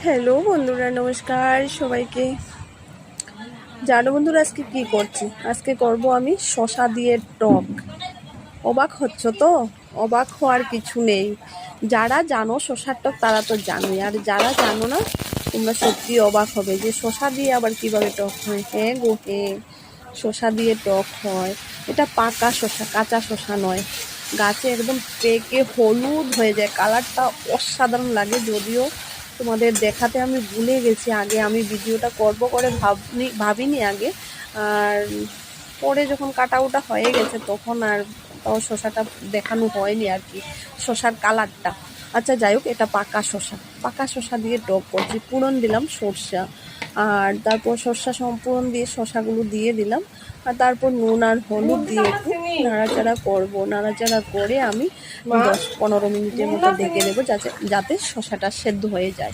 Hello বন্ধুরা, নমস্কার সবাইকে। জানো বন্ধুরা, আজকে কি করছি? আজকে করব আমি শসা দিয়ে টক। অবাক হচ্ছ তো? অবাক হওয়ার কিছু নেই। যারা জানো শসার টক তারা তো জানোই, আর যারা জানো না তোমরা সত্যি অবাক হবে যে শসা দিয়ে আবার কিভাবে টক হয়। হ্যাঁ গো হ্যাঁ, শসা দিয়ে টক হয়। এটা পাকা শসা, কাঁচা শসা নয়। গাছে একদম পেকে হলুদ হয়ে যায়, কালারটা অসাধারণ লাগে। যদিও তোমাদের দেখাতে আমি ভুলে গেছি, আগে আমি ভিডিওটা করব করে ভাবিনি আগে। আর পরে যখন কাটা ওটা হয়ে গেছে তখন আর তাও শসাটা দেখানো হয়নি আর কি, শসার কালারটা। আচ্ছা যাই হোক, এটা পাকা শসা। পাকা শসা দিয়ে টক করছি। পুরন দিলাম সরষা, আর তারপর সরষা সম্পূর্ণ দিয়ে শসাগুলো দিয়ে দিলাম। আর তারপর নুন আর হলুদ দিয়ে একটু নাড়াচাড়া করবো। নাড়াচাড়া করে আমি 10-15 মিনিটের মতো ঢেকে দেবো, যাতে শসাটা সেদ্ধ হয়ে যায়।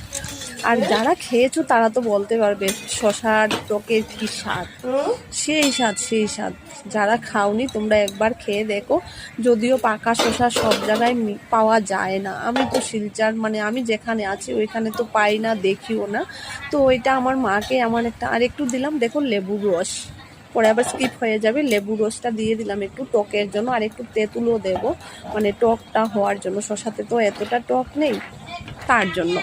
আর যারা খেয়েছো তারা তো বলতে পারবে শসার টকের কি স্বাদ। সেই স্বাদ, সেই স্বাদ। যারা খাওনি তোমরা একবার খেয়ে দেখো। যদিও পাকা শসা সব জায়গায় পাওয়া যায় না। আমি তো শিলচর, মানে আমি যেখানে আছি ওইখানে তো পাই না, দেখিও না। তো ওইটা আমার মাকে এমন একটা, আর একটু দিলাম দেখো লেবুর রস, পরে আবার স্কিপ হয়ে যাবে। লেবু রসটা দিয়ে দিলাম একটু টকের জন্য, আর একটু তেঁতুলও দেবো, মানে টকটা হওয়ার জন্য। শসাতে তো এতটা টক নেই, তার জন্য।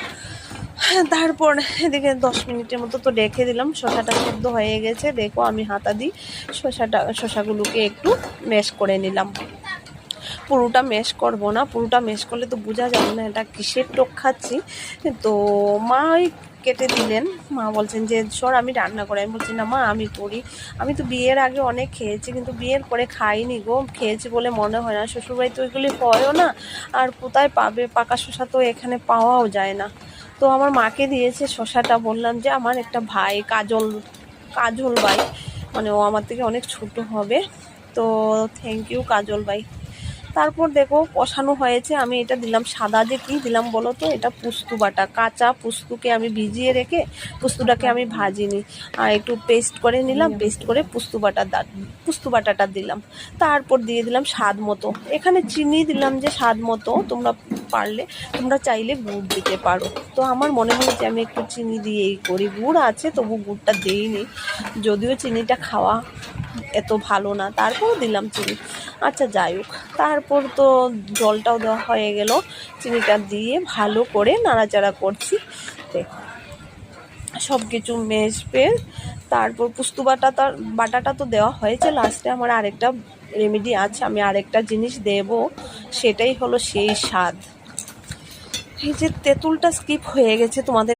তারপর এদিকে 10 মিনিটের মতো তো রেখে দিলাম। শসাটা সেদ্ধ হয়ে গেছে। দেখো আমি হাতা দিই শসাগুলোকে একটু ম্যাশ করে নিলাম। পুরোটা ম্যাশ করব না, পুরোটা ম্যাশ করলে তো বোঝা যাবে না এটা কিসের টক খাচ্ছি। তো মা ওই কেটে দিলেন। মা বলছেন যে সর আমি রান্না করি। আমি বলছি না মা, আমি করি। আমি তো বিয়ের আগে অনেক খেয়েছি, কিন্তু বিয়ের পরে খাইনি গো। খেয়েছি বলে মনে হয় না। শ্বশুরবাড়ি তো ওইগুলি হয়ও না, আর কোথায় পাবে? পাকা শসা তো এখানে পাওয়াও যায় না। তো আমার মাকে দিয়েছে শসাটা। বললাম যে আমার একটা ভাই কাজল ভাই, মানে ও আমার থেকে অনেক ছোট হবে। তো থ্যাংক ইউ কাজল ভাই। তারপর দেখো কষানো হয়েছে। আমি এটা দিলাম সাদা, যে কি দিলাম বলো তো, এটা পুস্তু বাটা। কাঁচা পুস্তুকে আমি ভিজিয়ে রেখে পুস্তুটাকে আমি ভাজিনি, আর একটু পেস্ট করে নিলাম। পেস্ট করে পুস্তু বাটাটা দিলাম। তারপর দিয়ে দিলাম স্বাদ মতো। এখানে চিনি দিলাম যে স্বাদ মতো। তোমরা চাইলে গুড় দিতে পারো। তো আমার মনে হয় যে আমি একটু চিনি দিয়েই করি। গুড় আছে তবু গুড়টা দিইনি, যদিও চিনিটা খাওয়া এত ভালো না, তারপর দিলাম চিনি। আচ্ছা যাই হোক, তারপর তো জলটাও দেওয়া হয়ে গেল। চিনিটা দিয়ে ভালো করে নাড়াচাড়া করছি। দেখো সব কিছু মেশবে। তারপর বাটাটা তো দেওয়া হয়েছে। লাস্টে আমার আরেকটা রেমেডি আছে, আমি আরেকটা জিনিস দেব, সেটাই হলো সেই স্বাদ। এই যে তেঁতুলটা স্কিপ হয়ে গেছে তোমাদের